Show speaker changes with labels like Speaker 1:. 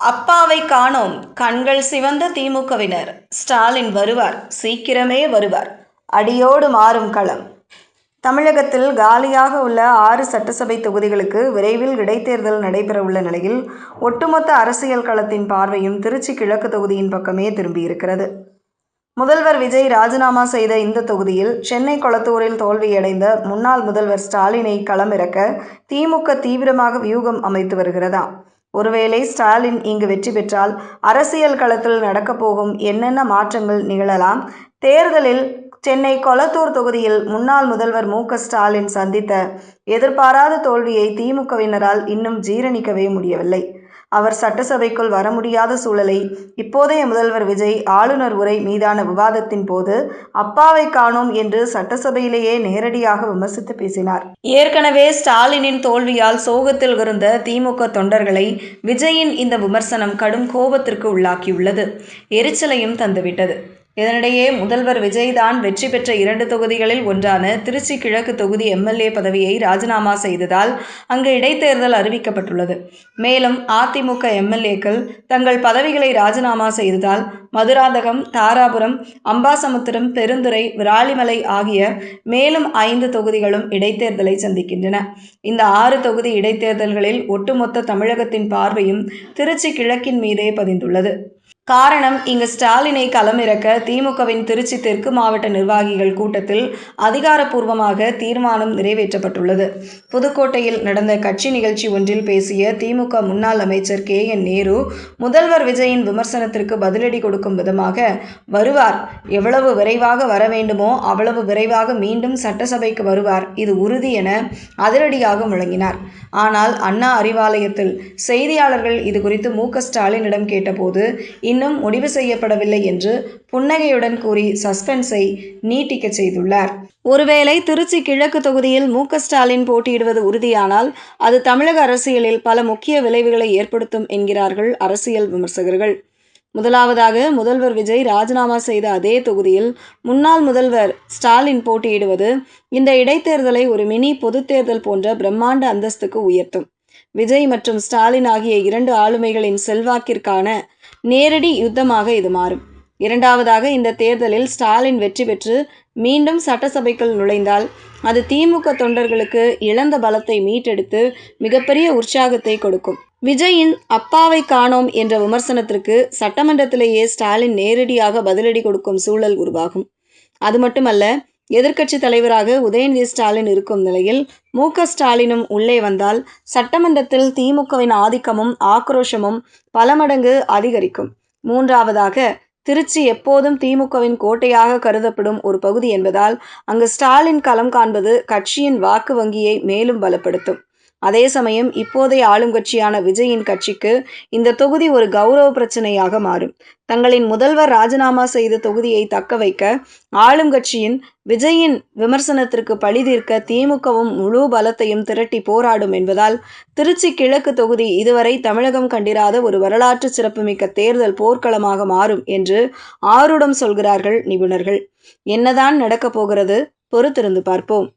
Speaker 1: அப்பாவை காணோம், கண்கள் சிவந்த திமுகவினர். ஸ்டாலின் வருவார், சீக்கிரமே வருவார். அடியோடு மாறும் களம். தமிழகத்தில் காலியாக உள்ள 6 சட்டசபை தொகுதிகளுக்கு விரைவில் இடைத்தேர்தல் நடைபெறவுள்ள நிலையில் ஒட்டுமொத்த அரசியல் களத்தின் பார்வையும் திருச்சி கிழக்கு தொகுதியின் பக்கமே திரும்பியிருக்கிறது. முதல்வர் விஜய் ராஜினாமா செய்த இந்த தொகுதியில் சென்னை கொளத்தூரில் தோல்வியடைந்த முன்னாள் முதல்வர் ஸ்டாலினை களமிறக்க திமுக தீவிரமாக வியூகம் அமைத்து வருகிறதாம். ஒருவேளை ஸ்டாலின் இங்கு வெற்றி பெற்றால் அரசியல் களத்தில் நடக்கப்போகும் என்னென்ன மாற்றங்கள் நிகழலாம்? தேர்தலில் சென்னை கொளத்தூர் தொகுதியில் முன்னாள் முதல்வர் மு.க.ஸ்டாலின் சந்தித்த எதிர்பாராத தோல்வியை திமுகவினரால் இன்னும் ஜீரணிக்கவே முடியவில்லை. அவர் சட்டசபைக்குள் வர முடியாத சூழலை இப்போதைய முதல்வர் விஜய் ஆளுநர் உரை மீதான விவாதத்தின் போது அப்பாவை காணோம் என்று சட்டசபையிலேயே நேரடியாக விமர்சித்து பேசினார். ஏற்கனவே ஸ்டாலினின் தோல்வியால் சோகத்தில் இருந்த திமுக தொண்டர்களை விஜயின் இந்த விமர்சனம் கடும் கோபத்திற்கு உள்ளாக்கியுள்ளது, எரிச்சலையும் தந்துவிட்டது. இதனிடையே முதல்வர் விஜய் தான் வெற்றி பெற்ற 2 தொகுதிகளில் ஒன்றான திருச்சி கிழக்கு தொகுதி எம்எல்ஏ பதவியை ராஜினாமா செய்ததால் அங்கு இடைத்தேர்தல் அறிவிக்கப்பட்டுள்ளது. மேலும் அதிமுக எம்எல்ஏக்கள் தங்கள் பதவிகளை ராஜினாமா செய்ததால் மதுராந்தகம், தாராபுரம், அம்பாசமுத்திரம், பெருந்துறை, விராலிமலை ஆகிய மேலும் 5 தொகுதிகளும் இடைத்தேர்தலை சந்திக்கின்றன. இந்த 6 தொகுதி இடைத்தேர்தல்களில் ஒட்டுமொத்த தமிழகத்தின் பார்வையும் திருச்சி கிழக்கின் மீதே பதிந்துள்ளது. காரணம், இங்கு ஸ்டாலினை களமிறக்க திமுகவின் திருச்சி தெற்கு மாவட்ட நிர்வாகிகள் கூட்டத்தில் அதிகாரப்பூர்வமாக தீர்மானம் நிறைவேற்றப்பட்டுள்ளது. புதுக்கோட்டையில் நடந்த கட்சி நிகழ்ச்சி ஒன்றில் பேசிய திமுக முன்னாள் அமைச்சர் கே.என். நேரு, முதல்வர் விஜயின் விமர்சனத்திற்கு பதிலடி கொடுக்கும் விதமாக, வருவார், எவ்வளவு விரைவாக வர வேண்டுமோ அவ்வளவு விரைவாக மீண்டும் சட்டசபைக்கு வருவார், இது உறுதி என அதிரடியாக முழங்கினார். ஆனால் அண்ணா அறிவாலயத்தில் செய்தியாளர்கள் இதுகுறித்து மு.க.ஸ்டாலினிடம் கேட்டபோது இன்னும் முடிவு செய்யப்படவில்லை என்று புன்னகையுடன் கூறி சஸ்பென்ஸை நீட்டிக்க செய்துள்ளார். ஒருவேளை திருச்சி கிழக்கு தொகுதியில் மு.க.ஸ்டாலின் போட்டியிடுவது உறுதியானால் அது தமிழக அரசியலில் பல முக்கிய விளைவுகளை ஏற்படுத்தும் என்கிறார்கள் அரசியல் விமர்சகர்கள். முதலாவதாக, முதல்வர் விஜய் ராஜினாமா செய்த அதே தொகுதியில் முன்னாள் முதல்வர் ஸ்டாலின் போட்டியிடுவது இந்த இடைத்தேர்தலை ஒரு மினி பொதுத் தேர்தல் போன்ற பிரம்மாண்ட அந்தஸ்துக்கு உயர்த்தும். விஜய் மற்றும் ஸ்டாலின் ஆகிய 2 ஆளுமைகளின் செல்வாக்கிற்கான நேரடி யுத்தமாக இது மாறும். இரண்டாவதாக, இந்த தேர்தலில் ஸ்டாலின் வெற்றி பெற்று மீண்டும் சட்டசபைக்குள் நுழைந்தால் அது திமுக தொண்டர்களுக்கு இழந்த பலத்தை மீட்டெடுத்து மிகப்பெரிய உற்சாகத்தை கொடுக்கும். விஜயின் அப்பாவை காணோம் என்ற விமர்சனத்திற்கு சட்டமன்றத்திலேயே ஸ்டாலின் நேரடியாக பதிலடி கொடுக்கும் சூழல் உருவாகும். அது மட்டுமல்ல, எதிர்க்கட்சி தலைவராக உதயநிதி ஸ்டாலின் இருக்கும் நிலையில் மு.க.ஸ்டாலினும் உள்ளே வந்தால் சட்டமன்றத்தில் திமுகவின் ஆதிக்கமும் ஆக்ரோஷமும் பல மடங்கு அதிகரிக்கும். மூன்றாவதாக, திருச்சி எப்போதும் திமுகவின் கோட்டையாக கருதப்படும் ஒரு பகுதி என்பதால் அங்கு ஸ்டாலின் களம் காண்பது கட்சியின் வாக்கு வங்கியை மேலும் பலப்படுத்தும். அதே சமயம் இப்போதைய ஆளும் கட்சியான விஜயின் கட்சிக்கு இந்த தொகுதி ஒரு கௌரவ பிரச்சனையாக மாறும். தங்களின் முதல்வர் ராஜினாமா செய்த தொகுதியை தக்க வைக்க ஆளும் கட்சியின் விஜயின் விமர்சனத்திற்கு பழி தீர்க்க திமுகவும் முழு பலத்தையும் திரட்டி போராடும் என்பதால் திருச்சி கிழக்கு தொகுதி இதுவரை தமிழகம் கண்டிராத ஒரு வரலாற்று சிறப்புமிக்க தேர்தல் போர்க்களமாக மாறும் என்று ஆருடம் சொல்கிறார்கள் நிபுணர்கள். என்னதான் நடக்கப் போகிறது? பொறுத்திருந்து பார்ப்போம்.